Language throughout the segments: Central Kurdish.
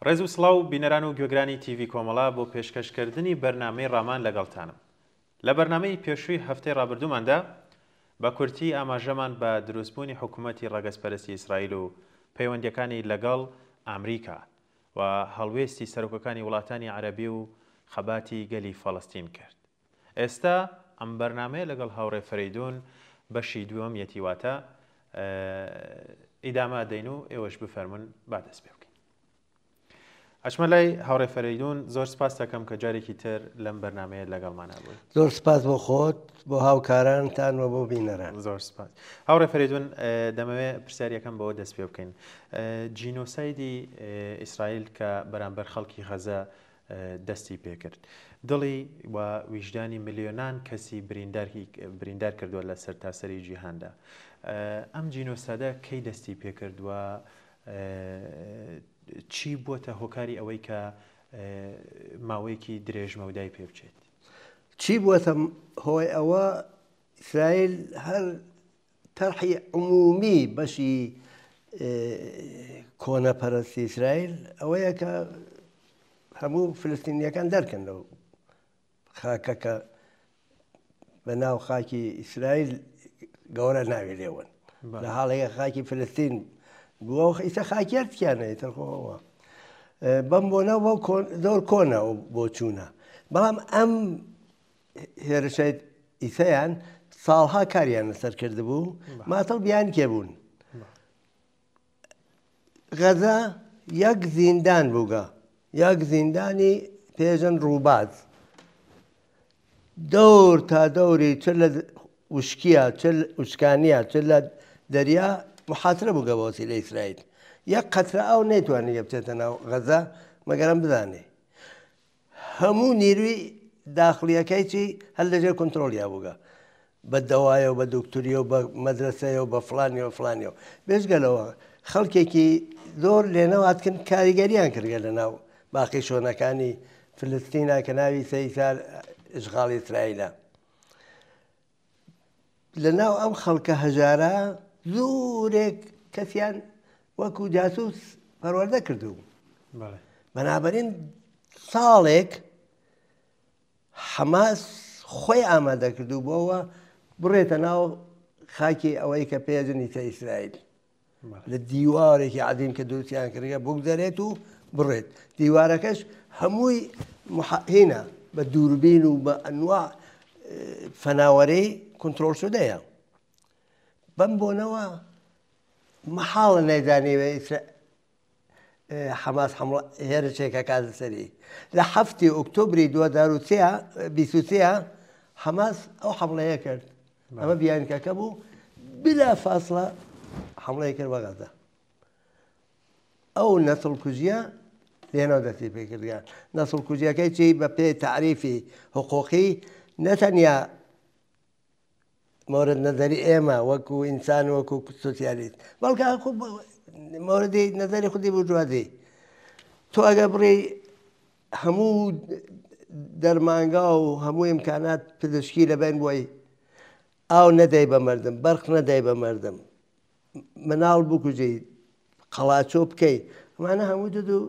ڕێز و سڵاو بینەران و گوێگرانی تیڤی کۆمەڵا بۆ پێشکەشکردنی بەرنامەی ڕامان لەگەڵتانم. لە بەرنامەی پێشووی هەفتەی ڕابردووماندا بە کورتی ئاماژەمان بە دروستبوونی حکوومەتی ڕەگەزپەرستی ئیسرائیل و پەیوەندیەکانی لەگەڵ ئامریکا و هەڵوێستی سەرۆکەکانی وڵاتانی عەرەبی و خەباتی گەلی فەڵەستین کرد. ئێستا ئەم بەرنامەیە لەگەڵ هاوڕێ فەریدون بەشی دووەمیەتی واتە ئیداما دەین و ئێوەش بفەرمون با دەست پێ بکەین. ئەچمە لای هاوڕێ فەریدون، زۆر سپاس دەکەم کە جارێکی تر لەم بەرنامەیە لەگەڵمانە بووی. زۆر سپاس بۆ خۆت، بۆ هاوکارانتان و بۆ بینەران. زۆر سپاس. هاوڕێ فەریدون، دەمەوێت پرسیاریەکەم بەوە دەست پێ بکەین. جینۆسایدی ئیسرائیل کە بەرامبەر خەڵکی غەزە دەستی پێکرد، دڵی و ویژدانی ملیۆنان کەسی بریندار کردووە لە سەرتاسەری جیهاندا. ئەم جینۆسایدە کەی دەستی پێکردووە؟ چی بووە هۆکاری ئەوەی کە ماوەیەکی درێژمەودای پێ بچێت؟ چی بووە هۆی ئەوە؟ ئیسرائیل هەر تەرحی عمومی بەشی کۆنەپەرستی ئیسرائیل ئەوەیە کە هەموو فلستینیەکان دەرکەن لەو خاکەکە بە ناو خاکی ئیسرائیل گەورە ناوی لێوەن لە حاڵەیە خاکی فلستین بووە ئیسە خاکێتیانە تەرخۆەوە بەم بۆنە زۆر کۆنە و بۆ چوونە. بەڵام ئەم هێرشە ئیسەیان ساڵها کاریان لەسەر کردبوو، ماتەڵ بیان کێبوون. غەزە یەک زیندان بووگە، یەک زیندانی پێژن ڕووباز، دەور تا دەوری چ لە وشکیە چ وشکانیە چ لە دەریا محاسرە بووگە بە وەسیلەی ئیسرائیل. یەک قەترە ئەو نەیتوانێت بچێتە ناو غەزە مەگەرم بزانێ. هەموو نیروی داخلیەکەی چی هەر لەژێر کۆنتترۆلیا بووگە، بە دەوایە و بە دکتوریە و بە مەدرسەیە و بە فلانیەوە فلانیەوە. بێژگەلەوە خەڵکێکی زۆر لێنەوە هاتکن کاریگەریان کردگە لە ناو باقی شۆنەکانی فلستینە کە ناوی سەیسار ئشغاڵی ئیسرائیلە. لە ناو ئەم خەڵکە هەژارە زۆرێک کەسیان وەکو جاسوس پەروەردە کردو. بەنابەرین ساڵێک حەماس خۆی ئامادە کردو بۆەوە بڕێتە ناو خاکی ئەوەی کە پێژنیتە ئیسرائیل، لە دیوارێکی عەدیم کە دروستیان کردگە بگذەرێت و بڕێت. دیوارەکەش هەمووی هینە بە دووربین و بە ئەنواع فەناوەرەی کۆنتترۆل شدەیە. بەم بۆنەوە مەحاڵە نەیزانێوێ حەماس هێرشێکە کاتە سەری. لە 7 ئۆکتۆبری 2023 حەماس ئەو حەمڵەیە کرد. ئەمە بیانکەکە بوو، بلا فاصلە حەمڵەیە کرد بە غەزە. ئەو نەسڵکوژیە لێنەوە دەستی پێکردیان. نەسڵکوژیەکەی چی بە پێی تعریفی حقوقی نەتەنیا مورد نظری ئێمە وەکو ئینسان وەکو سۆسیالیست، بەڵکە موردی نظری خودی بورژوازی. تۆ ئەگە بڕی هەموو دەرمانگا و هەموو ئیمکانات پزیشکی لەبەن بۆی ئاو نەدەی بە مردم، بەرق نەدەی بە مردم، مناڵ بکوژی، قەڵاچۆ بکەی، ئەمانە هەموو دوو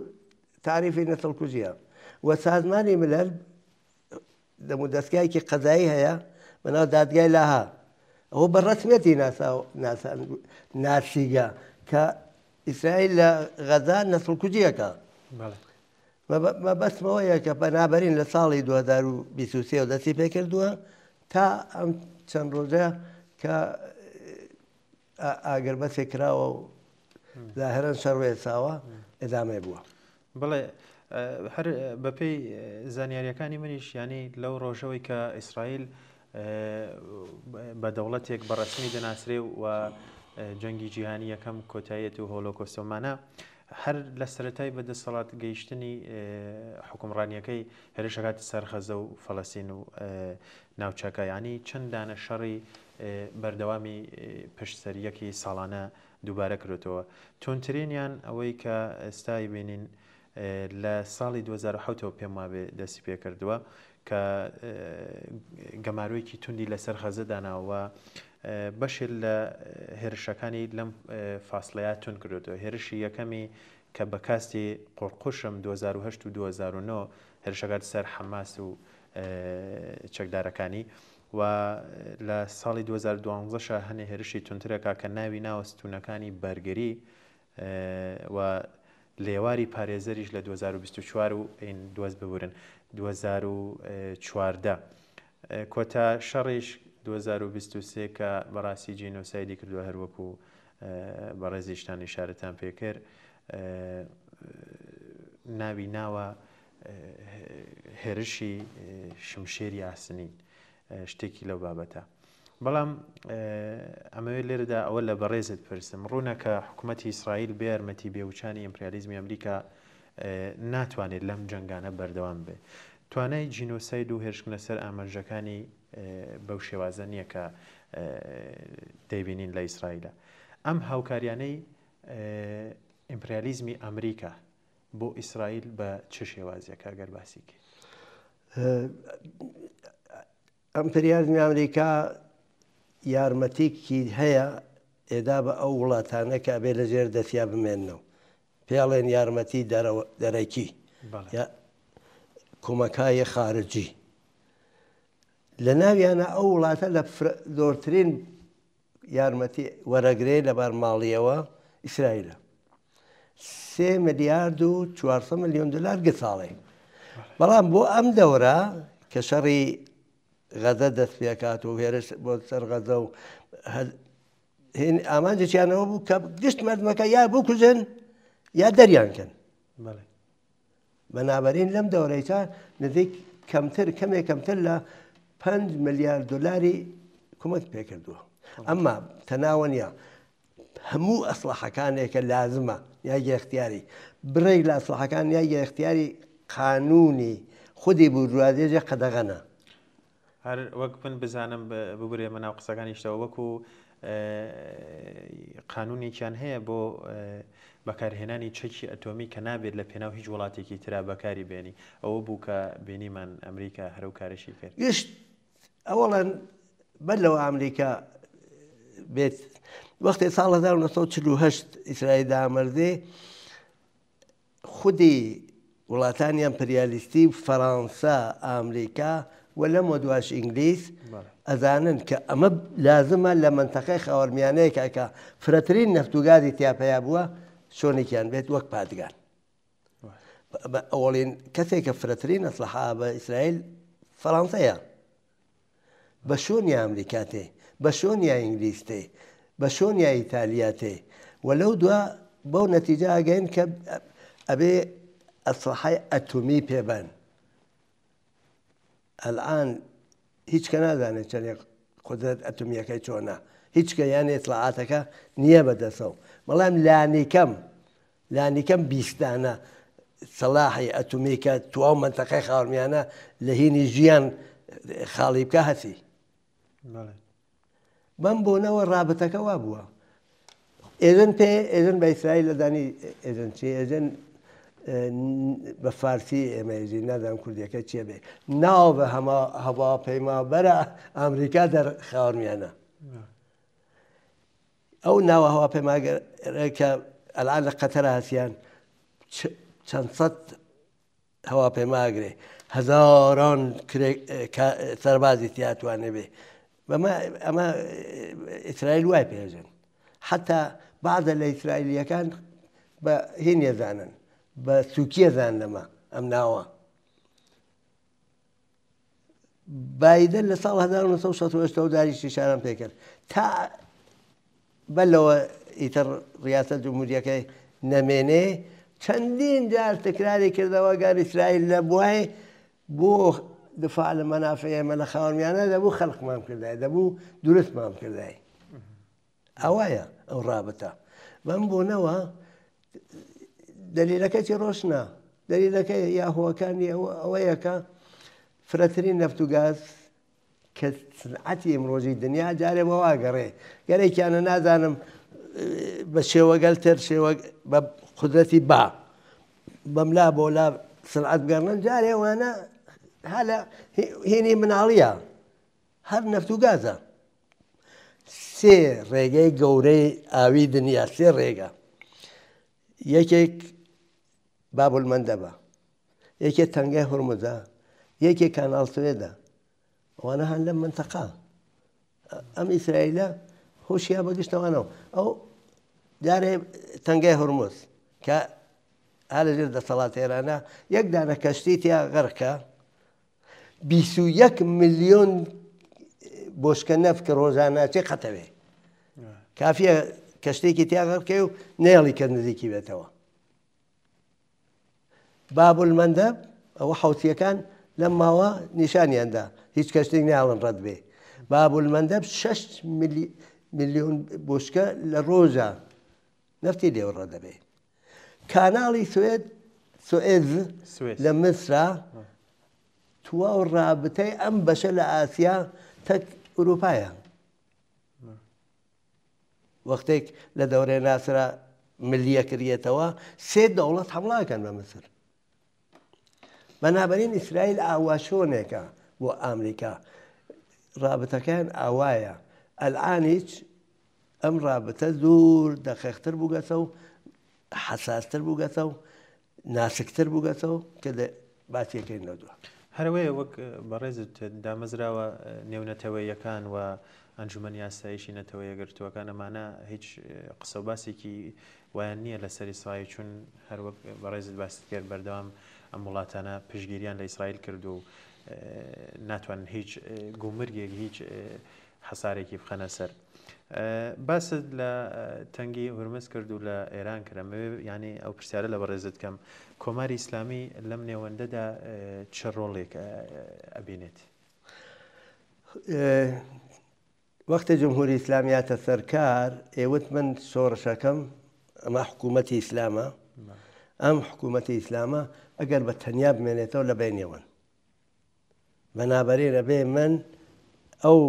تعریفی نەسڵکوژیە. وە سازمانی ملەل دەمو دەستگایەکی قەزایی هەیە بەناو دادگای لاها، ئەوە بە ڕەسمیەتی ناسیگە کە ئیسرائیل لە غەزە نەسڵکوژیەکە. مەبەستمەوەیە کە بەنابەرین لە ساڵی 2023 دەستی پێکردووە تا ئەم چەند ڕۆژە کە ئاگربەسێک کراوە و ظاهرەن شەڕوێ ساوە ئێدامێ بووە. بڵێ هەر بەپێی زانیاریەکانی منیش، ینی لەو ڕۆژەوەی کە ئیسرائیل بە دەوڵەتێک بەڕەسمی دەناسرێ و جەنگی جیهانی یەکەم کۆتاییەتی و هۆلۆکۆستۆمانە، هەر لە سەرەتای بەدەسەڵات گەیشتنی حکومڕانیەکەی هێرشەکاتی سەر غەزە و فەڵەستین و ناوچەکە، ینی چەند دانە شەڕی بەردەوامی پشتسەریەکی ساڵانە دووبارە کردوتەوە. تۆنترینیان ئەوەی کە ئێستای بینین لە ساڵی 2007 پێم وابێ دەستی پێ کردووە کە گەمارویەکی توندی لەسەر غەزە داناوە بەشێک لە هێرشەکانی لەم فاصلەیە تون کردوتەوە. هێرشی یەکەمی کە بە کاستی قۆڕقوشم 2008 و 2009 هێرشەکەات سەر حەماس و چەکدارەکانی و لە ساڵی 2012 هەنێ هێرشی تونترێکا کە ناوی ناوەستونەکانی بەرگری و لێواری پارێزەریش لە 2024 و ئین دۆست ببورن 2014 کۆتا شەڕیش 2023 کە بەڕاستی جینۆسایدی کردووە هەروەکو بەڕێزیشتان ئیشارەتان پێکرد ناوی ناوە هێرشی شمشێری ئاسنین شتێکی لەو بابەتە بەڵام ئەمەوێت لێرەدا ئەوە لە بەڕێزت پرسم ڕوونە کە حکوومەتی ئیسرائیل بێ یارمەتی بێوچانی ئیمپریالیزمی ئەمریکا ناتوانێت لەم جەنگانە بەردەوام بێ توانای جینۆساید و هێرشکردنە سەر ئامەژەکانی بەو شێوازە نییە کە دەیبینین لە ئیسرائیلە ئەم هاوکاریانەی ئیمپریالیزمی ئەمریکا بۆ ئیسرائیل بە چ شێوازیەکە گەر باسی کرد ئەمپریالیزمی ئەمریکا یارمەتیکی هەیە ئێدا بە ئەو وڵاتانە کە بێ لەژێر دەستیا بمێننەوە پێڵێن یارمەتی دەرەکی کۆمەکای خارجی لە ناویانە ئەو وڵاتە لە زۆرترین یارمەتی وەرەگرێ لەبار ماڵیەوە ئیسرائیلە 3 ملیارد و 400 ملیۆن دلار گساڵێ بەڵام بۆ ئەم دەورە کە شەڕی غەزە دەست پێکات و هێرش بۆ سەر غەزە و ئامانجێکیانەوە بوو کە گشت مردمەکە یا بکوژن یا دەریانکەن بەنابەرین لەم دەورەیتا نزیک کەمێک لە 5 ملیارد دلاری کۆمەک پێکردووە ئەمما تەناوەنیە هەموو ئەسلحەکانێکە لازمە یاگە اختیاری بڕێک لە ئەسلحەکان یاگە اختیاری قانونی خودی بورژوازیێژە قەدەغەنە هەر وەک من بزانم ببرێمە ناو قسەکانیشتەوە وەکو قانونێکیان هەیە بۆ بەکارهێنانی چەکی ئەتۆمی کە نابێت لە پێناو هیچ وڵاتێکی ترا بەکاری بێنی ئەوە بوو کە بینیمان ئەمریکا هەرو کارشی کرد گشت ئەوەڵەن بەر لەوە ئەمریکا بێت وەختی ساڵ 1948 ئیسرائیل دامەردێ خودی وڵاتانی ئەمپریالیستی فەڕەنسا ئەمریکا و لەمە دواش ئینگلیز ئەزانن کە ئەمە لازمە لە منتەقەی خاوەرمیانەیەکە کە فرەترین نەفت و گازی تیاپەیە بووە شۆنێکیان بێت وەک پادگان ئەوڵین کەسێکە فرەترین ئەسلحە بە ئیسرائیل فەڕەنسەیە بە شۆنیا ئەمریکا تێ بە شۆنیا ئینگلیز تێ بە شۆنیا ئیتالیا تێ و لەو دووە بەو نەتیجە ئاگەین کە ئەبێ ئەسلحەی ئەتۆمی پێبن ئەلعان هیچ کە نازانێت چەندێک قودرەت ئەتۆمیەکەی چۆنە هیچ کە یان ئێتلاعاتەکە نییە بەدەسەوە بەڵام لانیکەم بیستانە سەلاحی ئەتۆمی کە تواو منتەقەی خاوەرمیانە لە هینی ژیان خاڵی بکە هەسی بەم بۆنەوە ڕابەتەکە وا بووە ئێژن بە ئیسرائیل لەدانی ئێژن چی ئێژن بە فارسی ئێمەژی نادام کوردیەکە چیە بێ ناو بە هەواپەیما بەرە ئەمریکا دەر خاوەرمیانە ئەو ناوە هەواپەیماگەرەکە ئەلعان لە قەتەرە هەسیان چەند سەد هەواپەیماگرێ هەزاران سەربازی تیاتوانێ بێ ئەمە ئیسرائیل وای پێژن حتا بعضە لە ئیسرائیلیەکان بە هینیە زانن بە سووکیە زانەمە ئەم ناوە بایدن لە ساڵ 1960 داریشتی شاران پێکرد تا بەلەوە ئیتر ڕیاسەت جمهوریەکەی نەمێنێ چەندین جار تکراری کردەوە گەر ئیسرائیل لە بوای بۆ دفاع لە مەنافع ئێمە لە خاوەرمیانە دەبوو خەڵقمان کردای دەبوو دروستمان کردای ئەوەیە ئەو ڕابەتە بەم بۆنەوە دەلیلەکەی ڕۆشنە دەلیلەکەی یاهوەکانی ئەوەیە کە فرەترین نەفت و گاز کە سنعەتی ئەمڕۆژی دنیا جارێ بەوا گەڕێ گەرێکیانە نازانم بە شێوەگەلتر بە قودرەتی بەملا بۆ لا سنعەت بگەڕنن جارێ وانە هەلە هێنی مناڵیە هەر نەفت و گازە سێ ڕێگەی گەورەی ئاوی دنیا سێ ڕێگە یەکێک باب المەندەبە، یەکێک تەنگای هورمزە، یەکێک کاناڵ سوێدە، ئەوانە هەن لەم منتەقا. ئەم ئیسرائیلە هۆشیان بەگشتەوانەوە. ئەو جارێ تەنگای هورمز کە هەر لەژێر دەسەڵات ئێرانە یەک دانە کەشتی تیا غەرقە، 21 ملیۆن بۆشکە نەفت کە ڕۆژانەچێ قەتەوێ. کافیە کەشتێکی تیا غەرقێ و نێڵی کە نزیکی بێتەوە. باب المەندەب ئەوە حوتیەکان لەم ماوە نیشانیاندا هیچ کەشتێک ناڵن ڕەت بێ. باب المەندەب 6 ملیۆن بۆشکە لە ڕۆژە نەفتی لێوە ڕەدەبێ. کاناڵی سوئێز لە میسرە تواو ڕابتەی ئەم بەشە لە ئاسیا تەک ئوروپایە. وەختێک لە دەورەی ناسرە ملیە کردێتەوە 3 دەوڵەت حمڵاکەن بە میسر. بەنابەرین ئیسرائیل ئاواشۆنێکە بۆ ئامریکا، ڕابتەکان ئاوایە. ئەلعان هیچ ئەم ڕابتە زۆر دەقیقتر بووگەتە و حەساستر بووگەتە و ناسکتر بووگەتەوە کە باسیەکەی نەدووە. هەروەیە وەک بەڕێزت دامەزراوە نێونەتەوەیەکان و ئەنجومەنی یاساییشی نەتەوەیە گرتووەکان ئەمانە هیچ قسە و باسێکی وایان نییە لەسەر ئیسرائیل، چون هەروەک بەڕێزت باست کرد بەردەوام ئەم وڵاتانە پشگیریان لە ئیسرائیل کرد و ناتوانن هیچ گومرگێک هیچ حەسارێکی بخەنە سەر. باست لە تەنگی هورمز کرد و لە ئێران کرەمە، ینی ئەو پرسیارە لە بەڕێزت کەم کۆماری ئیسلامی لەم نێوەندەدا چه ڕۆڵێک ئەبینێت؟ وەختە جمهوری ئیسلامیاتە سەرکار ئێوت من شۆڕشەکەم ئەمە حکوومەتی ئیسلامە. ئەم حکوومەتی ئیسلامە ئەگەر بە تەنیا بمێنێتەوە لە بینێوەن، بەنابەرێنە بێ من ئەو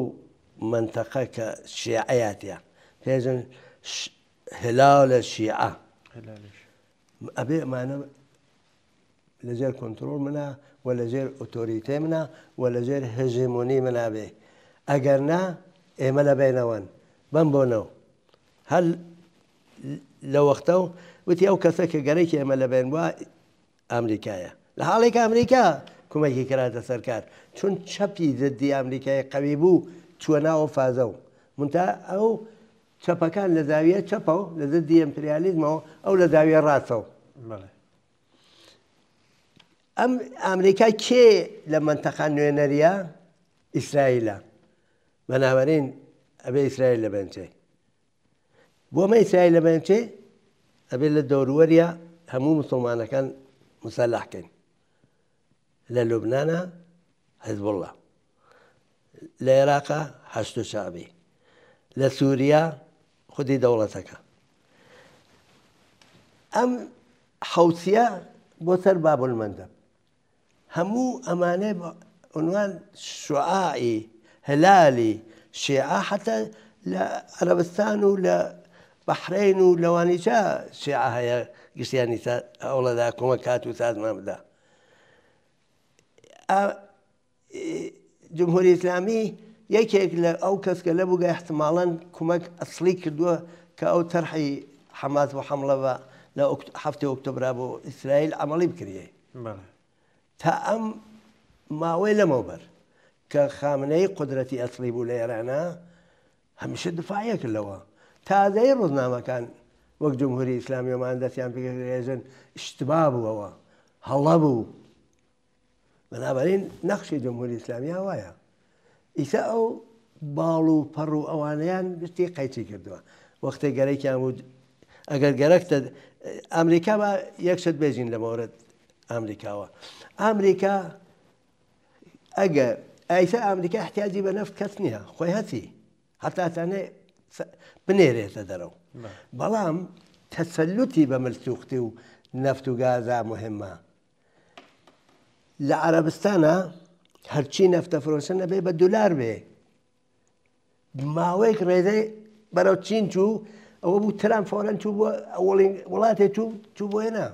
منتەقە کە شیعەیاتە پێژن هلالە شیعە ئەبێ ئەمانە لەژێر کۆنتڕۆڵ منە و لەژێر ئۆتۆریتێ منە و لەژێر هژمۆنی منابێ. ئەگەر نا ئێمە لە بینەوەن بم بۆنەوە. هەر لە وەختە و وتی ئەو کەسە کە گەرەی ئێمە لە بین وە ئەمریکایە، لە حاڵێکە ئەمریکا کومەکی کەراتە سەرکار، چون چەپی زدی ئەمریکای قەوی بوو چووە ناوە فازە و منتا ئەو چەپەکان لە زاویە چەپە و لە زدی ئەمپریالیزمەوە ئەو لە زاویە ڕاستەوە. ئەم ئەمریکا کێ لە منتەقە نوێنەریە؟ ئیسرائیلە. بەنابەرین ئەبێ ئیسرائیل لە بەنچێ. بۆمە ئیسرائیل لە بەنچێ ئەبێ لە دەوروەریە هەموو موسڵمانەکان مسەلحکەین. لە لوبنانە حیزبوڵڵا، لە عێراقە هەشت شعبی، لە سووریا خودی دەوڵەتەکە. ئەم حوسیە بۆ سەر باب المەندەب هەموو ئەمانەی عنوان شوعاعی هلالی شیعە حتى لە عەرەبستان و لە بەحرین و لەوانیجا شیعە هەیە گشتیانی ئەوڵەدا کۆمەک هات و سازمان بدا. جمهوری ئیسلامی یەکێک لە ئەو کەس کە لە بووگە احتماڵەن کومەک ئەسڵی کردووە کە ئەو تەرحی حەماس و حەمڵە بە لە 7 ئۆکتۆبرا بۆ ئیسرائیل عەمەڵی بکرێ. تا ئەم ماوەی لەمەوبەر کە خامنەی قودرەتی ئەسڵی بوو لە ئێرانە هەمیشە دفاعیە کردەوە. تازەی ڕۆژنامەکان وەک جمهوری ئیسلامی ومان دەستیان پێێژن اشتبا بووەوە، هەڵە بوو. بەنابەرین نەخشی جمهوری ئیسلامی وایە ئیسا ئەو باڵ و پەڕ و ئەوانەیان گشتی قەیچی کردووە. وەختێک گەرەیان بوو ئەگەر گەرەکتە ئەمریکا بە یەکشت بێژین لە مۆرد ئەمریکاوە. ئەمریکا ئەگە ئایسا ئەمریکا احتیاجی بە نەفت کەس نییە، خۆی هەچی هەتاتانێ بنێرێتە دەرەوە. بەڵام تەسەلوتی بە ملسوختی و نەفت و گازا مهمە. لە عەرەبستانە هەرچی نەفتە فرۆشن نەبێ بە دولار بێ. ماوەیەک ڕێزەی بەرەو چین چوو، ئەوە بوو ترام فۆرەن چوو بۆ وڵاتێ چوو بۆ هێنا.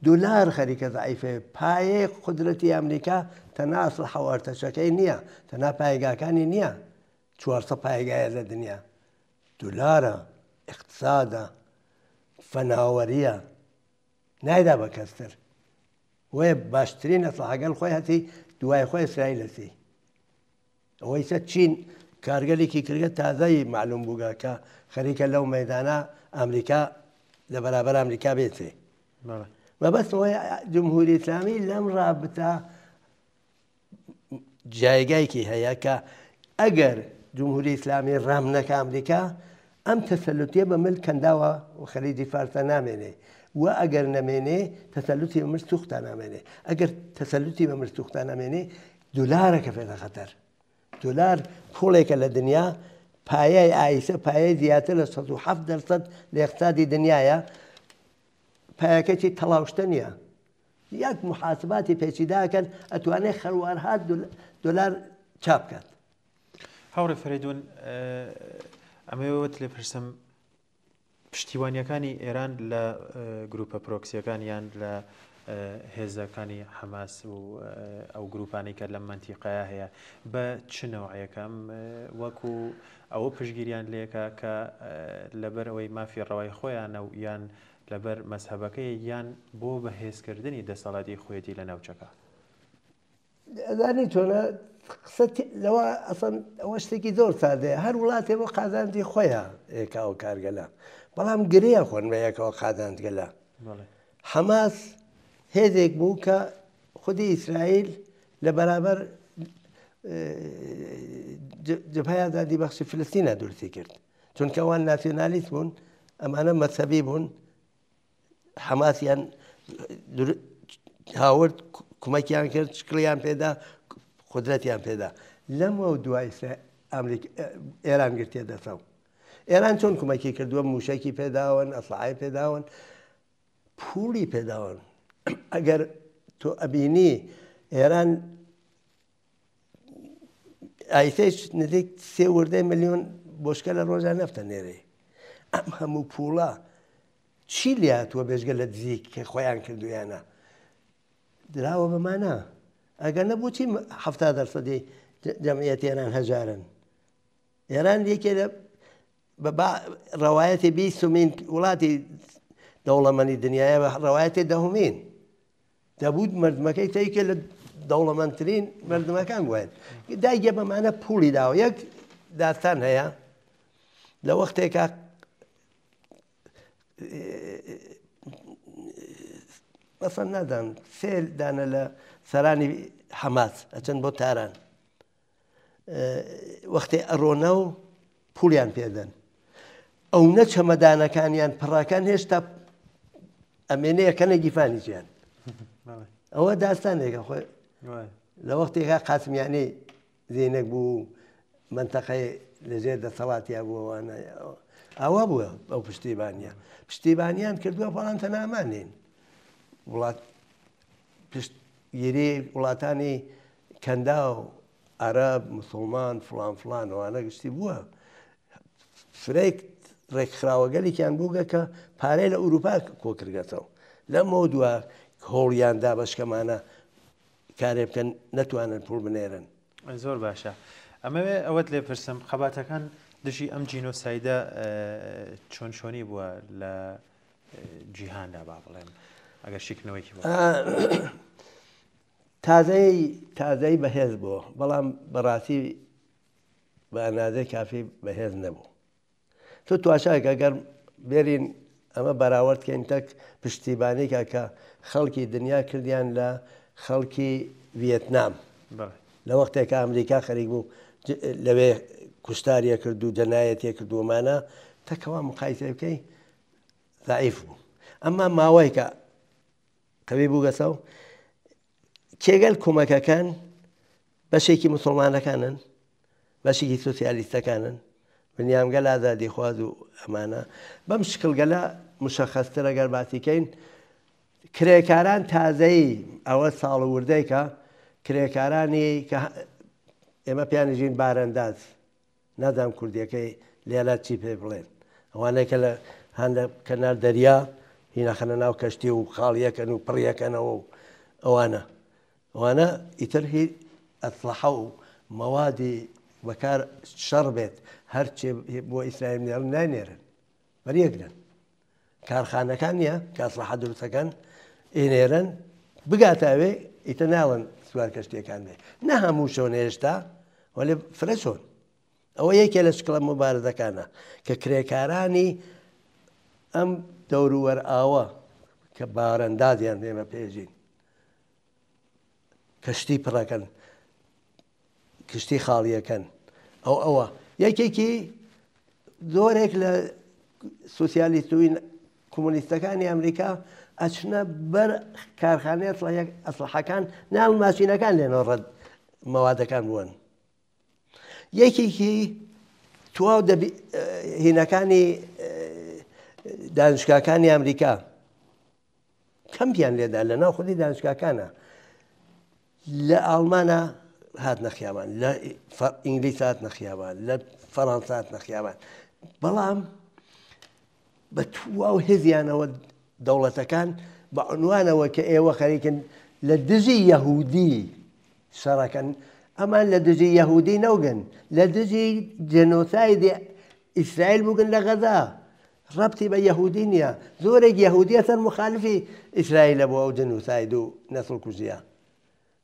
دولار خەریکە زعیفێ، پایەی قودرەتی ئەمریکا تەنها ئەسڵ حەوارتەشەکەی نییە، تەنها پایگاکانی نییە. 400 پایگایە لە دنیا. دولارە، اقتصادە، فەناوەریە. نایدا بە کەستر وێ باشترین ئەسلحەگەل خۆی هەتی دوای خۆی ئیسرائیل هەتی ئەوەی سە چین کارگەلێکی کردە تازایی معلوم بووگە کە خەریکە لەو مەیدانە ئەمریکا لە بەرابەر ئەمریکا بێتێ مەبەستەوەی جمهوری ئیسلامی لەم ڕابتە جایگایکی هەیە کە ئەگەر جمهوری ئیسلامی ڕام نەکە ئەمریکا ئەم تەسەلوتیە بە ملک کەنداوە و خەلیجی فارسە نامێنێ و ئەگەر نەمێنێ تەسەلوتی بە مرد سوختە نامێنێ ئەگەر تەسەلوتی بە مرد سوختە نامێنێ دولارەکە فێدە خەتەر دولار پوڵێکە لە دنیا پایای ئایسە پایای زیاتر لە 107% لە اقتصادی دنیاە پایەکەی تەڵاوشتە نییە یەک محاسباتی پێچیداکەن ئەتوانێت خەروارها دۆلار چاپ بکات. هاوڕێ فەریدون ئەمەوەت لێ پرسم پشتیوانیەکانی ئێران لە گروپە پرۆکسیەکان یان لە هێزەکانی حەماس و ئەو گروپانی کە لەم مەنتیقەیە هەیە بە چنەوەیەکەم وەکو ئەوە پشگیریان لێکە کە لەبەر ئەوەی مافی ڕەوای خۆیانە و یان لەبەر مەزهەبەکەی یان بۆ بەهێزکردنی دەسەڵاتی خۆیەتی لە ناوچەکە. ئەزانی چۆنە لەوە ئەسڵ ئەوە شتێکی زۆر سادەیە هەر وڵاتێ بۆ قازانجی خۆیان ئێکاوە کارگەلە بەڵام گرەیە خۆن بە یەکەوە قازانجگەلە. حەماس هێزێک بوو کە خودی ئیسرائیل لە بەرابەر جبهەی ئازادی بەخشی فلستینە دورسی کرد چونکە ئەوان ناسیۆنالیست بوون ئەمانە مەذهەبی بوون حەماسیان هاورد کومەکیان کرد شکڵیان پێدا قودرەتیان پێدا لەمەوە دوای ئێران گرتێ دەسەو ئێران چۆن کومەکی کردووە موشەکی پێداون ئەسلحەی پێداون پوڵی پێداون ئەگەر تۆ ئەبینی ئێران ئایتەش نزیک 3 ملیۆن بۆشکە لە ڕۆژان نەفتە نێرێ ئەم هەموو پوڵە چی لاتووە بێژگە لە دزیک کە خۆیان کردویانە دراوە بەمانە ئەگەر نەبووچی 70% جەمعیەتی ئێران هەژارن ئێران یەکێ لە ڕەوایەتی 20مین وڵاتی دەوڵەمەندی دنیاە بە ڕەوایەتی دەهمین دەبوو مردمەکەی تایکە لە دەوڵەمەندترین مردمەکان بووێن دایگە بەمانە پوڵی داوە یەک داستان هەیە لە وەختێکە مەسەڵ نادان سێ دانە لە سەرانی حەماس ئەچەند بۆ تاران وەختێ ئەڕۆنە و پوڵیان پێدەن ئەو نە چەمەدانەکانیان پڕاکان هێشتا ئەمێنەیەکەنە گیفانی ژیان ئەوە داستانێکە خۆی لە وەختێکا قاسمیانی زینێک بوو منتەقەی لەژێر دەسەڵاتیا بووەوانە ئەوە بووە ئەو پشتیبانیە پشتیبانیان کردووە بەڵام تەنامانین وڵات پشتگیری وڵاتانی کەندا و عەرەب مسڵمان فڵان ئەوانە گشتی بووە فرێک ڕێکخراوەگەلێکیان بووگە کە پارەی لە ئوروپا کۆکردگەتەوە لەمەوە دووە هۆڵیاندا بەشکەمانە کارێ بکەن نەتوانن پوڵ بنێرن. زۆر باشە ئەمەوێ ئەوەت لێ پرسم خەباتەکان دژی ئەم جینۆسایدە چۆن چۆنی بووە لە جیهاندا با بڵێن ئەگەر شیکنەوەیکی بووە تازەی بەهێز بووە بەڵام بەڕاستی بە ئەنازەی کافی بەهێز نەبوو تۆ تواشایکە گەر بێرین ئەمە بەراوردکەین تەک پشتیبانێکە کە خەڵکی دنیا کردیان لە خەڵکی ڤیەتنام لە وەختێکە ئەمریکا خەریک بوو لەوێ کوشتاریە کرد و جەنایەتیە کردووەمانە تەکەوا مقایسە بکەی ضعیف بوو ئەمما ماوەی کە قەوی بووگەسە و کێگەل کۆمەکەکان بەشێکی مسڵمانەکانن بەشێکی سۆسیالیستەکانن بنیامگەل ئازادی خواز و ئەمانە بەم شکلگەلە مشەخەستر ئەگەر باسیکەین کرێکاران تازەی ئەوە ساڵ وردەیکە کرێکارانی کە ئێمە پیانیژین بارەنداز نازام کوردیەکەی لێرە چی پێ بڵێن ئەوانەیە کە لە هەندە کەنار دەریا هینەخەنە ناو کەشتی و خاڵیەکەن و پڕیەکەنەوە و ئەوانە ئیتر هی ئەسلحە و مەوادی بەکار شەڕ بێت هەرچێ بۆ ئیسرائیل نانێرن بەریەکدن کارخانەکان نییە کە ئەسلحە دروستەکەن ئێنێرن بگاتاوێ ئیتە ناڵن سوار کەشتیەکان بێ نە هەموو شۆن هێشتا وەێ فرەچۆن ئەوە یەکێ لە شکڵە مبارزەکانە کە کرێکارانی ئەم دەورووەر ئاوە کە باڕەندازیان دێمە پێژین کەشتی پڕەکەن کشتی خاڵیەکەن ئەوە یەکێکی زۆرێک لە سوسیالیستوی کۆمۆنیستەکانی ئەمریکا ئەچنە بەر کارخانەی ئەسلحەکان ناو ماشینەکان لێنەوە ڕەت مەوادەکان بوون یەکێکی تواو هینەکانی دانیشگاکانی ئەمریکا کەمپیان لێدا لە ناو خودی دانیشگاکانە لە ئاڵمانە هات نەخیاوان لە ئینگلیس هات نەخیاوان لە فەڕەنسا هات نەخیاوان بەڵام بە تواو هێزیانەوە دەوڵەتەکان بە عنوانەوە کە ئێوە خەریکن لە دژی یەهودی شەڕەکەن ئەمان لە دژی یەهودی نەوگن لە دژی جێنۆسایدی ئیسرائیل بووگن لە غەزا ڕەبتی بە یەهودی نییە زۆرێک یەهودیە سەر مخالفی ئیسرائیلە بۆ ئەو جەنۆساید و نەسڵ کوژیە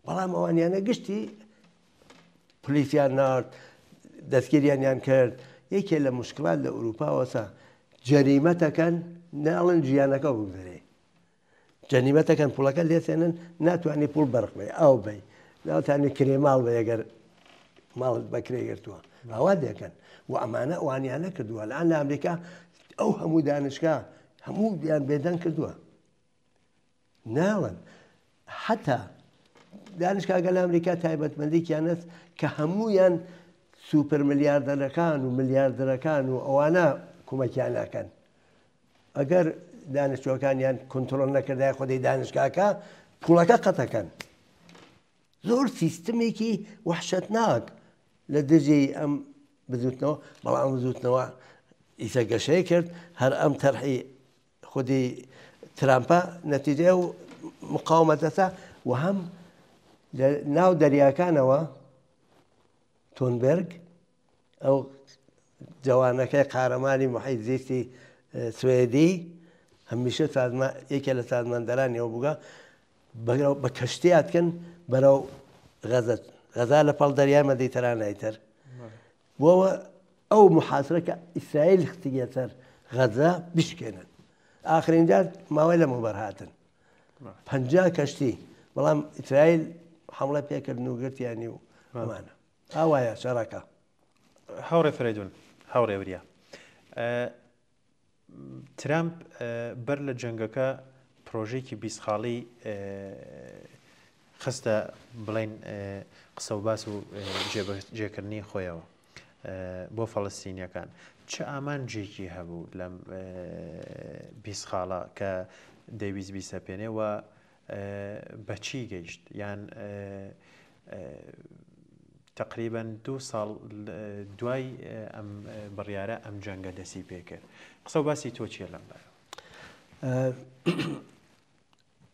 بەڵام ئەوانیانە گشتی پلیسیان نارد دەستگیریانیان کرد یەکێ لە مشکلات لە ئوروپاوەسە جەریمەتەکەن ناڵن ژیانەکە بگذرێ جەریمەتەکەن پوڵەکە لێسێنن ناتوانانی پوڵ بەرق بێ ئەو بێ ناوتانی کرێماڵ بێ ئەگەر ماڵت بەکرێ گرتووە ئاوا دەکەن و ئەمانە ئەوانیانە کردووە لەان لە ئەمریکا ئەو هەموو دانیشگا هەموو بیان بێدەنگ کردووە ناڵن حتا دانیشگاگە لە ئەمریکا تایبەتمەندێکیان هەست کە هەموویان سوپەر ملیاردەرەکان و ملیاردەرەکان و ئەوانە کومەکیان ناکەن ئەگەر دانیشتوەکانیان کۆنتڕۆل نەکردای خودی دانیشگاکە پوڵەکە قەتەکەن زۆر سیستمێکی وحشەتناک لە دژی ئەم بزوتنەوە بەڵام بزوتنەوە ئیسە گەشەی کرد هەر ئەم تەرحی خودی ترامپە نەتیجە و مقاومەتەسا و هەم لە ناو دەریاکانەوە تۆنبەرگ ئەو جوانەکەی قارەمانی محیط زیستی سوێدی هەمیشە یەکێ لە سازماندەرانیەوە بووگە بە کەشتیاتکن بەرەو غەزا لە پاڵ دەریای مەدیتەرانایتر بۆەوە ئەو محاسرە ئیسرائیل خستیە سەر غەزا بشکێنن ئاخرین جار ماوەی لە موبەر هاتن 50 کەشتی بەڵام ئیسرائیل حمڵە پێکردن و گرتیانی و ئەمانە ئاوایە شەڕەکە هاوڕێ فرەیدون هاوڕێ وریا ترامپ بەر لە جەنگەکە پرۆژێکی 20 خاڵی خستە بڵێن قسە و باس و جێکردنی خۆیەوە بۆ فەڵەستینیەکان چه ئامانجێکی هەبوو لەم 20 خاڵە کە دەیویست بیسەپێنێ و بەچی گەیشت یان تقریبا 2 ساڵ دوای ئەم بڕیارە ئەم جەنگە دەسی پێکرد قسە و باسی تۆ چیە لەم بارە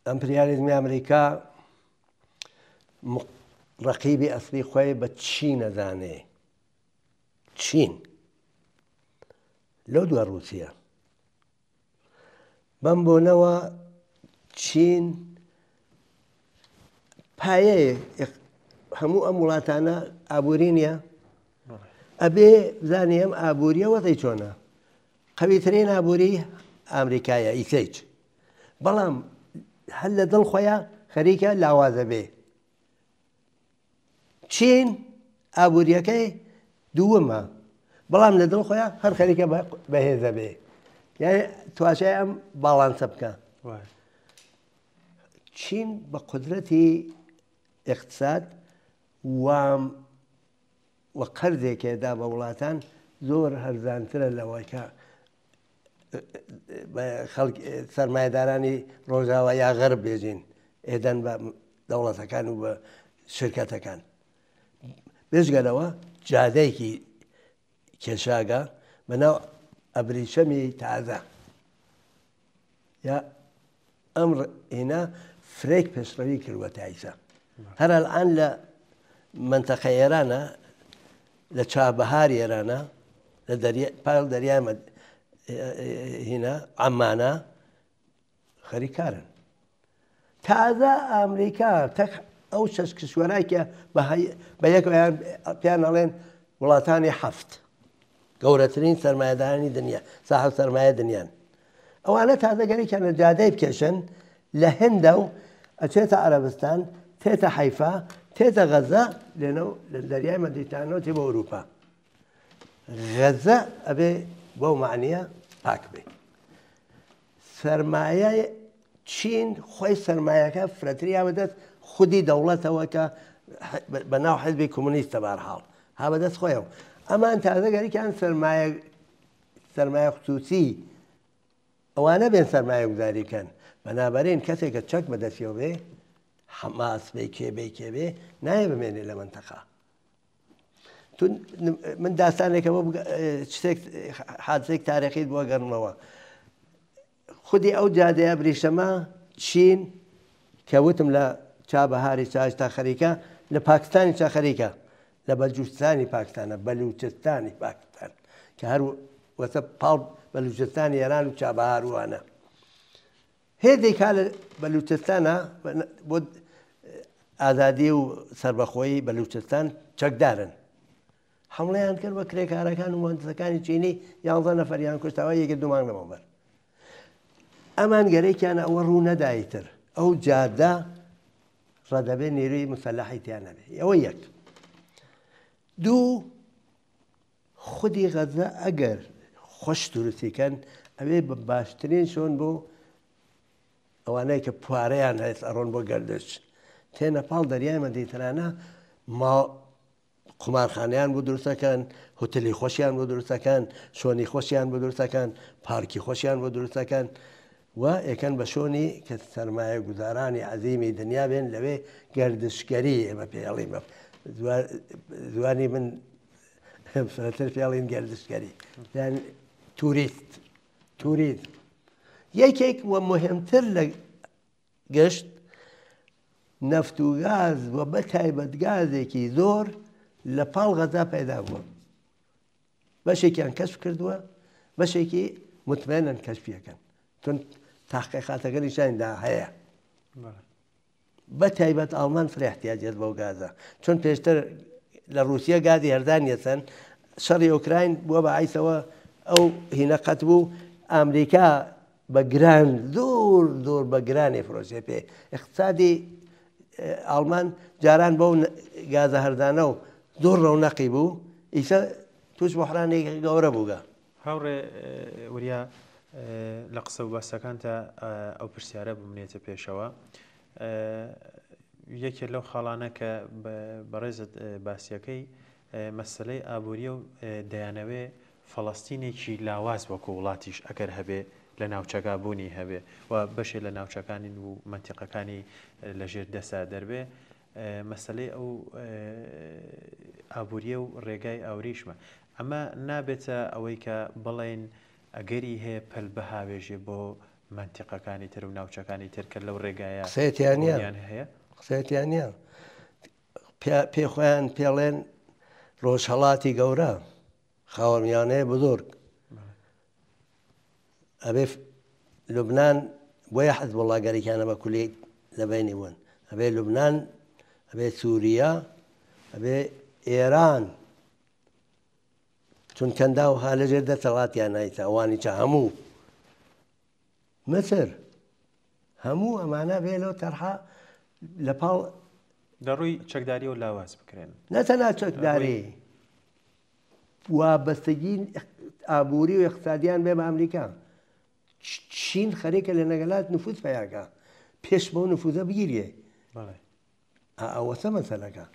ئەمپریالیزمی ئەمریکا ڕەقیبی ئەسلی خۆی بە چی نەزانێ چین لەو دووە ڕووسیە بەم بۆنەوە چین پایەیە هەموو ئەم وڵاتانە ئابووری نییە ئەبێ بزانێ ئەم ئابووریە وەزەی چۆنە قەویترین ئابووری ئەمریکایە ئیسەیج بەڵام هەر لە دڵ خۆیان خەریکە لاوازە بێ چین ئابووریەکەی دووەمە بەڵام لە دڵ خۆیان هەر خەریکە بەهێزە بێ یعنی تواشای ئەم باڵانسە بکە چین بە قودرەتی اقتصاد و قەرزێکێدا بە وڵاتان زۆر هەرزانترە لەوەی کە سەرمایهدارانی ڕۆژاوە یا غەرب بێژین ئێدەن بە دەوڵەتەکان و بە شرکەتەکان بێژگەلەوە جادەیەکی کێشاگە بەناو ئەبریشەمی تازە یا ئەم هێنا فرێک پێشڕەوی کردوە تایسە هەر ئەلعان لە منتەقە ئێرانە لە چابەهار ئێرانە لە پاڵ دەریای هینە عەمانە خەریکارن تازە ئەمریکا ئەو شەش کشوەرایکە بە یەکیان پێیان ئەڵێن وڵاتانی هەفت گەورەترین سەرمایەدارانی دنیا ساحەب سەرمایە دنیان ئەوانە تازە گەرێکیان لە جادەی بکێشن لە هێندە و ئەچێتە عەرەبستان تێتە حەیفا تێتە غەزە لێنەو لە دەریای مەدیترانەوە تێ بە ئەوروپا غەزە ئەبێ بەو معنیە پاک بێ سەرمایە چین خۆی سەرمایەکە فرەتریا بەدەست خودی دەوڵەتەوە کە بەناو حیزبی کۆمونیستە بەرحاڵ ها بەدەست خۆیەوە ئەمان تازە گەریکیان سەرمایە خصوصی ئەوانە بێن سەرمایە گوزاریکەن بەنابەرین کەسێک کە چەک بەدەستیەوە بێ حەماس بێ کێبێ نایە بمێنێ لە منتەقا من داستانێکە بۆ حادسێک تاریخیت بۆ گەڕمەوە خودی ئەو جادەیە بریشەمە چین کە وتم لە چابەهاری چاشتا خەریکە لە پاکستانی چا خەریکە لە بەلوچستانی پاکستانە بەلوچستانی پاکستان کە هەر وەسە پاڵ بەلوچستانی ئێران و چابەهاروانە هێزێک کا لە بەلوچستانە بۆ ئازادی و سربەخۆیی بەلوچستان چەکدارن حمڵەیان کرد بە کرێکارەکان و مهندسەکانی چینی 11 نەفەریان کوشتەوە یەکێ دوومان لەمەوبەر ئەمان گەرەیەکیانە ئەوە ڕوو نەدایتر ئەو جادە ڕەدەبێ نیروی مسلحی تیانەبێ ئەوە یەک دوو خودی غەزە ئەگەر خۆش دروستیکەن ئەوێ بە باشترین شۆن بۆ ئەوانەی کە پوارەیان هەیە ئەڕۆن بۆ گەردش تێنە پاڵ دەریای مەدیترانە قمارخانەیان بۆ دروستەکەن هۆتێلی خۆشیان بۆ دروستەکەن شۆنی خۆشیان بۆ دروستەکەن پارکی خۆشیان بۆ دروستەکەن و ئەکەن بە شۆنی کە سەرمایە گوزارانی عەزیمی دنیا بێن لەوێ گەردشگەری ئێمە پێڵیم زوانی من فرەتر پێڵین گەردشگەری یان توریست یەکێک وە مهمتر لە گەشت نەفت و گاز و بە تایبەت گازێکی زۆر لە پاڵ غەزا پەیدا بووە بەشێکیان کەشف کردووە بەشێکی متمەنن کەشفیەکەن چون تاقیقاتەکە نیشاندا هەیە بە تایبەت ئاڵمان فری احتیاجێت بەو گازە چون پێشتر لە رووسیا گازی هەردانیەسەن شەڕی ئۆکراین بووە بە عیسەوە ئەو هینە قەت بوو ئەمریکا بە گران زۆر بە گرانی فرۆشێ پێ اقتصادی ئاڵمان جاران بەو گازە هەردانە و زۆر ڕەونەقی بوو ئیسە توش بحرانێکی گەورە بووگە هاوڕێ وریا لە قسە و بەسەکانتە ئەو پرسیارە بمنێتە پێشەوە یەکێ لەو خاڵانە کە بەڕێزت باسیەکەی مەسلەی ئابووریە و دەیانەوێ فەڵەستینێکی لاواز وەکو وڵاتیش ئەگەر هەبێ لە ناوچەکە بوونی هەبێ و بەشێ لە ناوچەکانی و منتیقەکانی لەژێر دەسا دەربێ مەسلەی ئەو ئابووریە و ڕێگای ئاوریشمە ئەمە نابێتە ئەوەی کە بڵێن ئەگەری هەیە پەلبە هاوێژێ بۆ منتیقەکانی تر و ناوچەکانی ترکە لەو ڕێگایە قسەیەتیان هەیە قسەیەتیان پێ خۆیان پێڵێن ڕۆژهەڵاتی گەورە خاوەنیانەیە بزرگ ئەبێ لوبنان بۆیە حەزبوڵڵا گەرێکیانە بە کولی لەبینی بوون ئەبێ لوبنان ئەبێ سووریا ئەبێ ئێران چونکەندا و ها لەژێر دەسەڵاتیان نایتە ئەوانی چە هەموو مسر هەموو ئەمانە بێ لەو تەرحا لە پاڵ دەڕووی چەکداری و لاواز بکرێن نەتەنها چەکداری وابەستگی ئابووری و اقتصادیان بێ بە ئەمریکا چین خەریکە لە نەگەلات نفوذ پیاکە پێش بۆ نفوذە بگیرێ ئەوەسە مەسەلەکە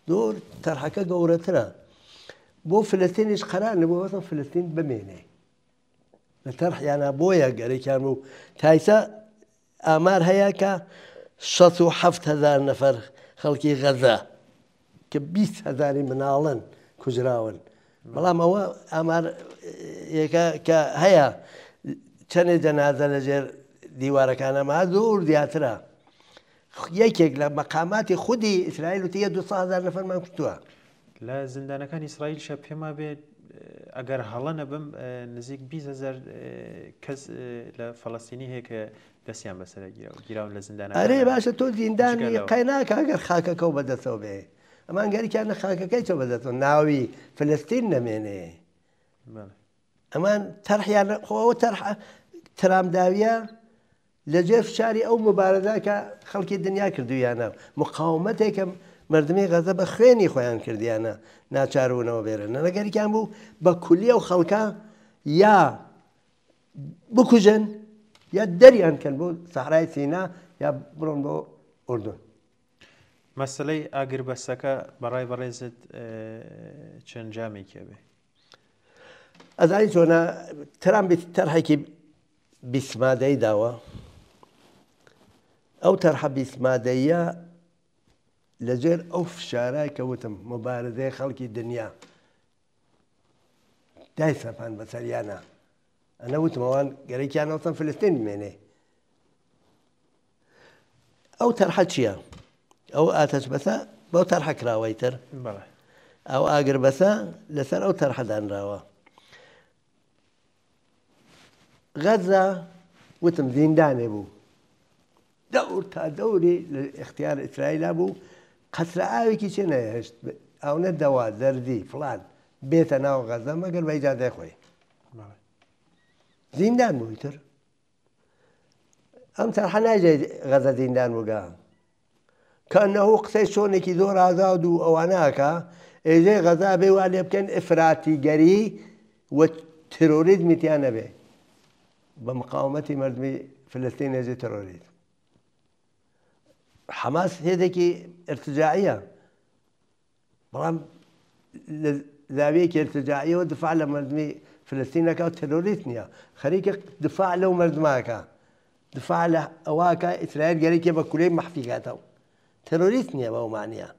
زۆر تەرحەکە گەورەترە بۆ فلستینیش قەرار لە بۆ وەسم فلستین بمێنێ لە تەرحیانە بۆیە گەرەێکیان و تایسە ئامار هەیە کە 670,000 نەفەر خەڵکی غەزە کە 20,000 مناڵن کوژراون بەڵام ئەوە ئامار کە هەیە چەندێک جەنازە لەژێر دیوارەکانەما زۆر زیاترە یەکێک لە مەقاماتی خودی ئیسرائیل وتیە 200,000 نەفەرمان کوشتووە لە زیندانەکانی ئیسرائیل شە پێما بێت ئەگەر هەڵە نەبم نزیک 20,000 کەس لە فەڵەستینی هەیە کە دەستیان بەسەر گیراون لە زیندانە ئەرێ باشە تۆ زیندانی قەیناکە ئەگەر خاکەکە و بەدەستەوە بێ ئەمان گەریکیان لە خاکەکەی تۆ بەدەستەوە ناوی فلستین نەمێنێ ئەمان تەرحیان خۆەوە تەرامداویە لەجێ فشاری ئەو مبارەزە کە خەڵکی دنیا کردویانە مقاومەتێکە مردمی غەزە بە خوێنی خۆیان کردیانە ناچاربوونەوە بێرن نەگەریکیان بوو بە کولیە و خەڵکە یا بکوژن یا دەریان کەن بۆ سەحرای سینا یا بڕۆن بۆ ئوردون مەسەلەی ئاگربەستەکە بەڕای بەڕێزت چەند جامێکە بێ ئەزانی چۆنە ترامپ تەرحێکی بیسمادەی داوە ئەو تەرحە بیسمادەیە لەجێر ئەو فشارای کەوتم مبارزەی خەڵکی دنیا دای سەپان بەسەریانە ئەنە وتمەوان گەرەیکیان ئەوسەن فلستین بمێنێ ئەو تەرحە چییە؟ ئەو ئاتەش بەسە بەو تەرحە کراوەی تر ئەو ئاگر بەسە لەسەر ئەو تەرحە دانراوە غەزە وتم زیندانێ بوو دەور تا دەوری لە اختیار ئیسرائیلا بوو قەسرە ئاوێکی چێ نەهێشت ئەوە دەوا زەردی فڵان بێتە ناو غەزە مەگەر بە ئیجازەی خۆی زیندان بووی تر ئەم تەرحە ناجێ غەزە زیندان بووگا کەنەهو قسەی چۆنێکی زۆر ئازاد و ئەوانەکە ئێژەی غەزا بێ وا لێ بکەن ئفراتیگەری و ترۆریزمی تیان نەبێ بە مقاومەتی مردمی فلستین ێژەی ترۆریزم حەماس هێزێکی ئرتجاعیە بەڵام لە زاویەکی ئرتجاعیەوە دفاع لە مردمی فلستینەکە و تەرۆریست نییە خەریکە دفاع لەو مردماکە دفاع لە ئەوواکە ئیسرائیل گەرەێکێ بە کولەی مەحفیکاتەوە تەرۆریست نییە بە ئەومانە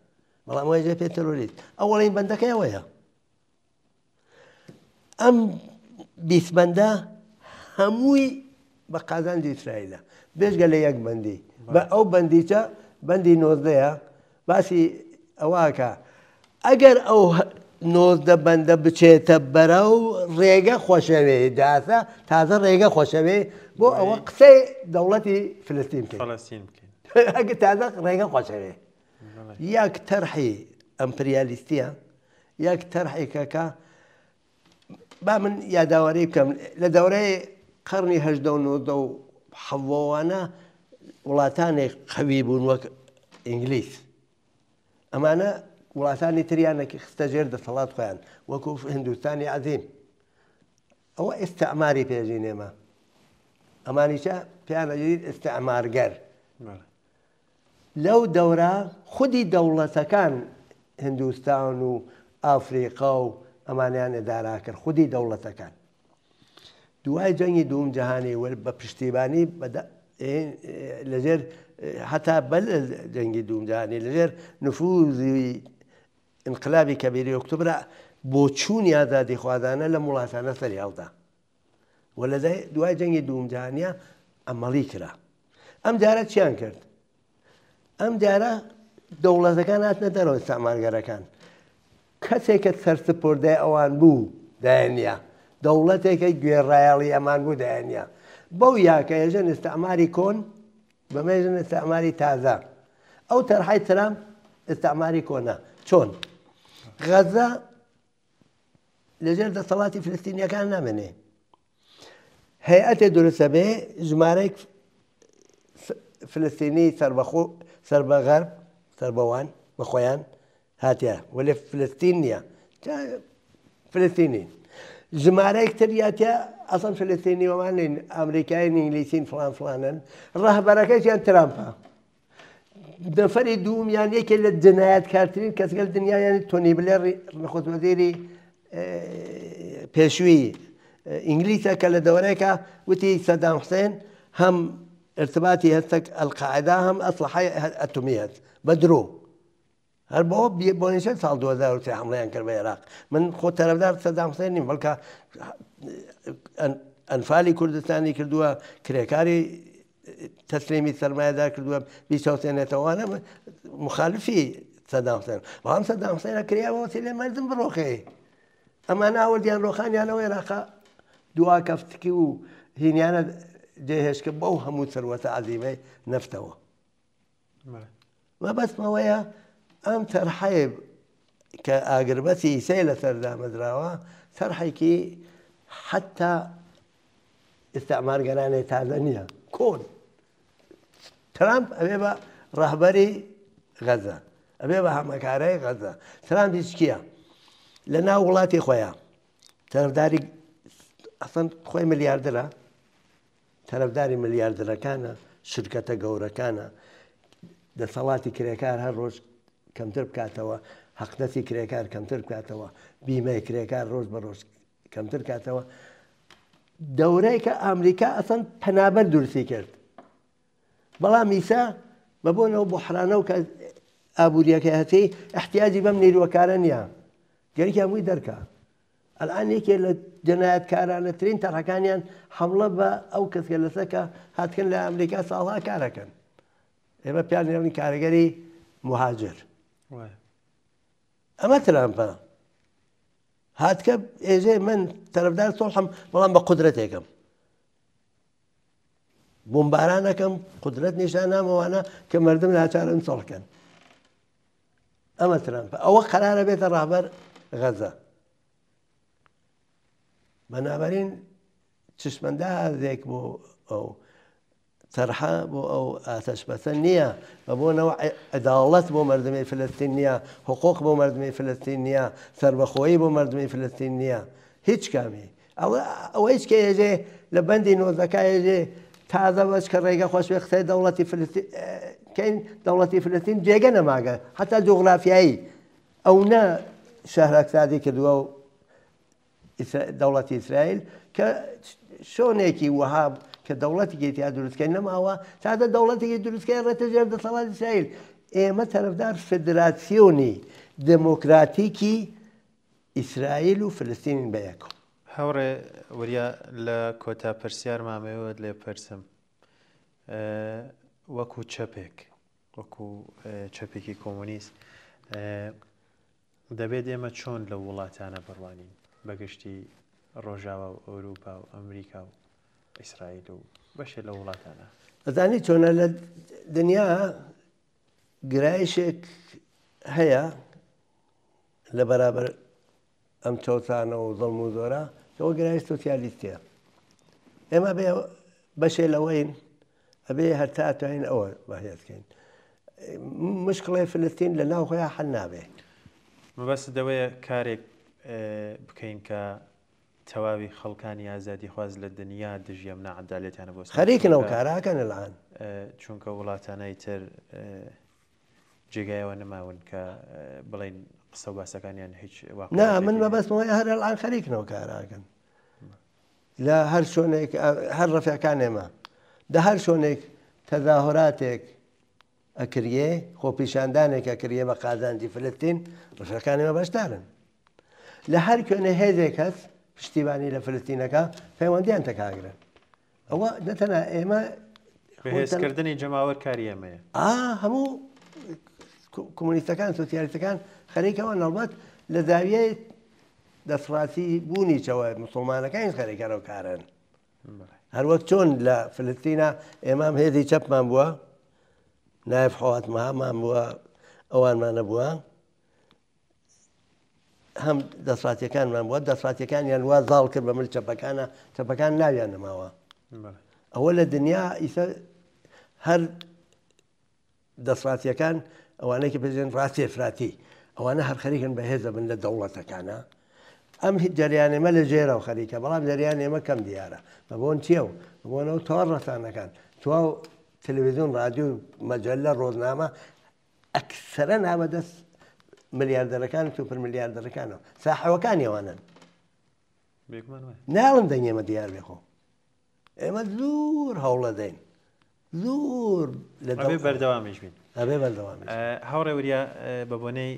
بەڵام وێژێ پێ تەرۆریست ئەوەڵین بەندەکەی ئەوەیە ئەم بیسبەندە هەمووی بە قازانجی ئیسرائیلە بێژگە لە یەک بەندی بە ئەو بەندیچە بەندی نۆزدەیە باسی ئەوواکە ئەگەر ئەو نۆزدە بەندە بچێتە بەرەو ڕێگە خۆشەوێ داسە تازە ڕێگە خۆشەوێ بۆ ئەوە قسەی دەوڵەتی فلستین ئەگە تازە ڕێگە خۆشەوێ یەک تەرحی ئەمپریالیستیە یەک تەرحێکەکە با من یاداوەری بکەم لە دەورەی قەرنی هەژدە و نۆزدە و حەڤۆوانە وڵاتانێک قەوی بوون وەک ئینگلیس ئەمانە وڵاتانی تریانێکی خستە ژێر دەسەڵات خۆیان وەکو هندوستانی عەزیم ئەوە ئێستەعماری پێژینێمە ئەمانیشە پیانەژیر ئێستەعمارگەر لەو دەورە خودی دەوڵەتەکان هندوستان و ئافریقا و ئەمانیان ئێدارا کرد خودی دەوڵەتەکان دوای جەنگی دووەم جەهانی بە پشتیبانی لەژێر هەتا بەل جەنگی دووەم جەهانی لەژێر نفوزی انقلابی کەبیری ئۆکتۆبرە بۆ چوونی ئازادی خوازانە لە وڵاتانە سەری هەڵدا و لە دوای جەنگی دووەم جەهانیە ئەمەڵی کرا ئەم جارە چیان کرد ئەم جارە دەوڵەتەکان هاتنە دەرەوە ئیستعمارگەرەکان کەسێکە سەرسپۆردای ئەوان بوو دایانە دەوڵەتێکە گوێڕایەڵی ئەمان بوو دایانە بەو یاکە ێژن ئیستعماری کۆن بەمێژن ئیستعماری تازە ئەو تەرحای ترامپ ئیستعماری کۆنە چۆن غەزە لەژێر دەسەڵاتی فلستینیەکان نامێنێ هەیئەتێ دروستە بێ ژمارەی فلستینی سەر بە غەرب سەر بەوان بە خۆیان هاتیە وەلێ فلستین نییە فلستینین ژمارەیەک تر یاتیا ئەسڵ فلستینی وەمان نین ئەمریکایین ئینگلیسین فڵان فڵانن ڕەهبەرەکەیان ترامپە نەفەری دوومیان یەکێک لە جنایەتکارترین کەسگەل دنیایانی تۆنی بلێر نەخۆت وەزیری پێشووی ئینگلیسە کە لە دەورەیەکە وتی سەدام حوسێن هەم ارتباطی هەستە ئەلقاعیدا هەم ئەسلحەی ئەتۆمی هەست بە درۆ هەر بەوە بۆ نێچە ساڵ 2003 حملەیان کرد بە عێراق من خۆ تەرەفدار سەدام حوسێن نیم بەڵکە ئەنفالی کوردستانی کردووە کرێکاری تەسلیمی سەرمایەدار کردووە بیچەوتێنێتەوەوانە مخالفی سەدام حوسێن بەڵام سەدام حوسێنە کریاوە وەسیلەی مەردم بڕۆخێ ئەمانە ئاوردیان ڕۆخانیانەوە عێراقا دوا کەفتکی و هینیانە جێهێشکە بەو هەموو سەروەتە عەزیمەی نەفتەوە مەبەستمەوەیە ئەم تەرحەیە کە ئاگربەتی سێ لەسەر دامەدراوە تەرحێکی حتا ئستعمارگەرانێ تازە نییە کۆن ترامپ ئەبێ بە ڕەهبەری غەزە ئەبێ بە هەمەکارەی غەزە ترامپ هیچ کییە لە ناو وڵاتی خۆیان تەرەفداری ئەسڵەن خۆی ملیاردەرە تەرەفداری ملیاردەرەکانە شرکەتە گەورەکانە دەسەڵاتی کرێکار هەر ڕۆژ کەمتر بکاتەوە حەقنەتی کرێکار کەمتر بکاتەوە بیمەی کرێکار ڕۆژ بە ڕۆژ کەمتر کاتەوە دەورەی کە ئەمریکا ئەسڵەن پەنابەر دروستی کرد بەڵام ئیسا بەبوونەوە بۆ حرانە و کە ئابوووریەکە هەتی احتیاجی بەم نیروەکارە نییە گەرێکی هەمووی دەرکە الآن یەکێ لە جەنایەتکارانەترین تەڕەکانیان حملە بە ئەو کەسکە لەسەکە هاتکن لە ئەمریکا ساڵها کارەکەن ئێمە پیان نێڵنی کارەگەری مهاجر ئەمە ترامپە هاتکە ئێژێ من تەرەفدار سۆڵحم بەڵام بە قودرەتێکم بۆمبارانەکەم قودرەت نیشان نامەوانە کە مردم ناچارن سۆڵکەن ئەمە ترامپە ئەوە قەرارە بێتە ڕاهبەر غەزە بەنابەرین چشمەندازێک بۆ ئەو تەرحە بۆ ئەو ئاتەشبەسە نییە بە بۆنەوە عەداڵەت بۆ مردمی فلەستین نییە حقوق بۆ مردمی فلەستین نییە سەربەخۆیی بۆ مردمی فلەستین نییە هیچ کامی ئەوە هیچ کە ێژێ لە بەندی نۆزەکە ێژێ تازە بەش کە ڕێگە خۆش بێ قسەی دەوڵەتی فلەستین کەین دەوڵەتی فلەستین جێگە نەماگە حتا جوغرافیایی ئەو نە شەهرەکسادی کردووە و دەوڵەتی ئیسرائیل کە شۆنێکی وەها کە دەوڵەتێکی تیا دروستکەی نەماوە تازە دەوڵەتێکی دروستکەی ڕێتە ژێر دەسەڵاتی ئیسرائیل ئێمە تەرەفدار فێدراسیۆنی دموکراتیکی ئیسرائیل و فلەستینین بەیەکەوە هەوڕێ وریە لە کۆتا پرسیار مامەوەت لێ پرسم وەکو چەپێک وەکو چەپێکی کۆمۆنیست دەبێت ئێمە چۆن لە وڵاتانە بڕوانین بەگشتی ڕۆژاوە و ئەوروپا و ئەمریکا و ئیسرائیل و بەشێ لە وڵاتانە ئەزانی چۆنە لە دنیا گرایشێک هەیە لە بەرابەر ئەم چۆچانە و زەڵم و زۆرە کەەوە گرایش سۆسیالیستیە ئێمە بێ بەشێ لەوەین ئەبێ هەر تاتوانین ئەوە بەهێزکەین مشکڵی فلەستین لە ناو خۆیان حەل نابێ مەبەست دەوەیە کارێک بکەین کە تەواوی خەڵکانی ئازادی خواز لە دنیا دژی ئەم نەعەدالەتیانە بۆ خەریکنەوە کاراکەن لەڵان چونکە وڵاتانەی تر جێگایەوە نەماون کە بڵێن قسە و باسەکانیان هیچ نا من مەبەستمەوەی هەر ئەڵان خەریکنەوە کاراکەن لە هەر شوێنێک هەر ڕەفیەکان ئێمە دە هەر شوێنێک تەظاهراتێک ئەکریێ خۆپیشاندانێک ئەکریێ بە قازانجی فلەستین ڕەفیەکان ئێمە بەشدارن لە هەر کوێنێ هێزێک هەست پشتیبانی لە فلەستینەکە پەیوەندیان تەکاگرن ئەوە نەتەنە ئێمە بەهێزکردنی جەماوەر کاری ئێمەیە هەموو کۆمۆنیستەکان سۆسیالیستەکان خەریکەوە نەڵبەت لە زاویەی دەسڕاتی بوونیچەوە موسڵمانەکان خەریکەرەوە کارن هەروەک چۆن لە فلەستینە ئێمام هێزی چەپمان بووە نایب حەوات مەهامان بووە ئەوانمانە بووە هەم دەسڕاتیەکانمان بووە دەسڕاتیەکانیان وا زاڵ کرد بە مل چەپەکانە چەپەکان ناویان نەماوە ئەوە لە دنیا ئیسە هەر دەسڕاتیەکان ئەوانەیەکی بژێن ڕاستی ئەفراتی ئەوانە هەر خەریکن بە هێزە بن لە دەوڵەتەکانە ئەم جەریان ئێمە لە ژێرە و خەریکە بەڵام جەریان ئێمە کەم دیارە بە بۆن چییە و بۆنەوە تەواو ڕەسانەکان تواو تەلەڤیزیۆن ڕادیۆ مەجەلە ڕۆژنامە ئەکسەرەن ئامەدەست ملیاردەرەکان سوپەر ملیاردەرەکانەوە ساحەوەکانی ئەوانن ناڵم دەنگ ئێمە دیار بێخۆ ئێمە زۆر هەوڵە دەین زۆر لە بەردەوامیش بین ئەبێ بەردەوام هاوڕێ وریا بە بۆنەی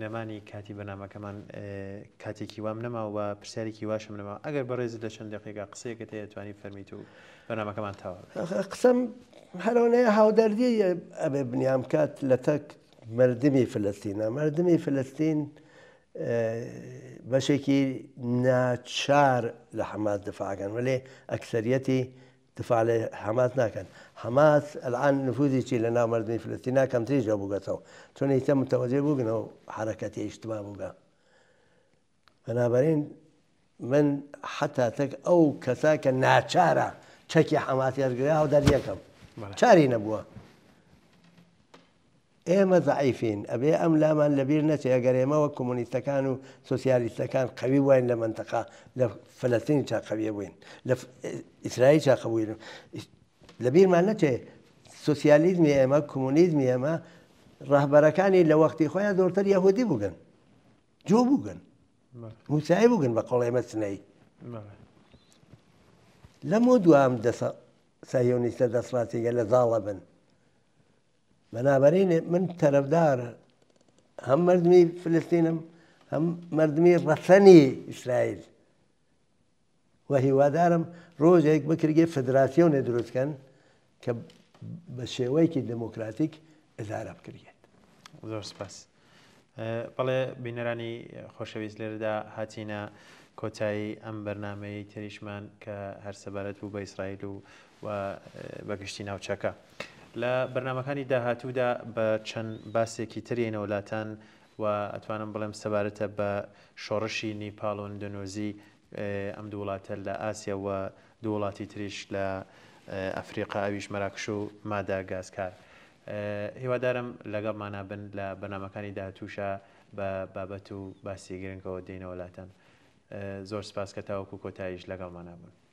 نەمانی کاتی بەنامەکەمان کاتێکی وام نەماوە و پرسیارێکی واشم نەماوە ئەگەر بەڕێزت لە چەند دقیقا قسەیەکت هەیە توانی فەرمیت و بەنامەکەمان تەواو قسەم هەرەوەنەیە هاودەردی ئەبێ بنیام کات لە تەک مردمی فلەستینە مردمی فلەستین بەشێکی ناچار لە حەماس دفاعکەن وەلێ ئەکسەریەتی دفاع لە حەماس ناکەن. حەماس ئەلعان نفوذێکی لە ناو مەردمی فلەستینا کەمتریشە بووگەتەوە چۆن ئیتە متەوەجێ بووگنەوە حرەکەتی ئیجتیما بووگە. بەنابەرین من حتا تەک ئەو کەسا کە ناچارە چەکی حەماسی هەرگرێ هەودەر یەکەم چاری نەبووە. ئێمە زەعیفین ئەبێ ئەم لامان لەبیر نەچێ ئەگەر ئێمە وەک کۆمۆنیستەکان و سۆسیالیستەکان قەوی بووین لە منتەقا لە فەلەستین چاقەویە بووین لە ئیسرائیل چاقەبووین لەبیرمان نەچێ سۆسیالیزمی ئێمە کۆمۆنیزمی ئێمە ڕاهبەرەکانی لە وەختی خۆیان زۆرتر یەهودی بووگن جۆ بووگن موسایی بووگن بە قەڵ ئێمە سنەی لەمۆ دوام سایۆنیستە دەسڕاتیگە لە زاڵە بن. بەنابەرین من تەرەفدار هەم مەردمی فلستینم هەم مەردمی ڕەسەنی ئیسرائیل و هیوادارم ڕۆژێک بکرێ فدراسیۆنێ دروستکەن کە بە شێوەیەکی دموکراتیک ئەدارە بکرێت. زۆر سپاس. بەڵێ بینەرانی خۆشەویست لێرەدا هاتیینە کۆتایی ئەم بەرنامەی تریشمان کە هەر سەبارەت بوو بە ئیسرائیل و بەگشتی ناوچەکە. لە بەرنمەکانی داهاتوودا بە چەند باسێکی ترینە وڵاتان و ئەتوانم بڵێم سەبارەتە بە شۆڕشی نیپاڵ و ئەندۆنێزی ئەم دوو وڵاتە لە ئاسیا و دوو وڵاتی تریش لە ئەفریقا ئەویش مەراکش و ماداگاسکار. هیوادارم لەگەڵمانە بن لە بەرنمەکانی داهاتووشە بە بابەت و باسی گرنگەوە دێنە وڵاتان. زۆر سپاس کە تاوەکو کۆتاییش لەگەڵمانە بوون.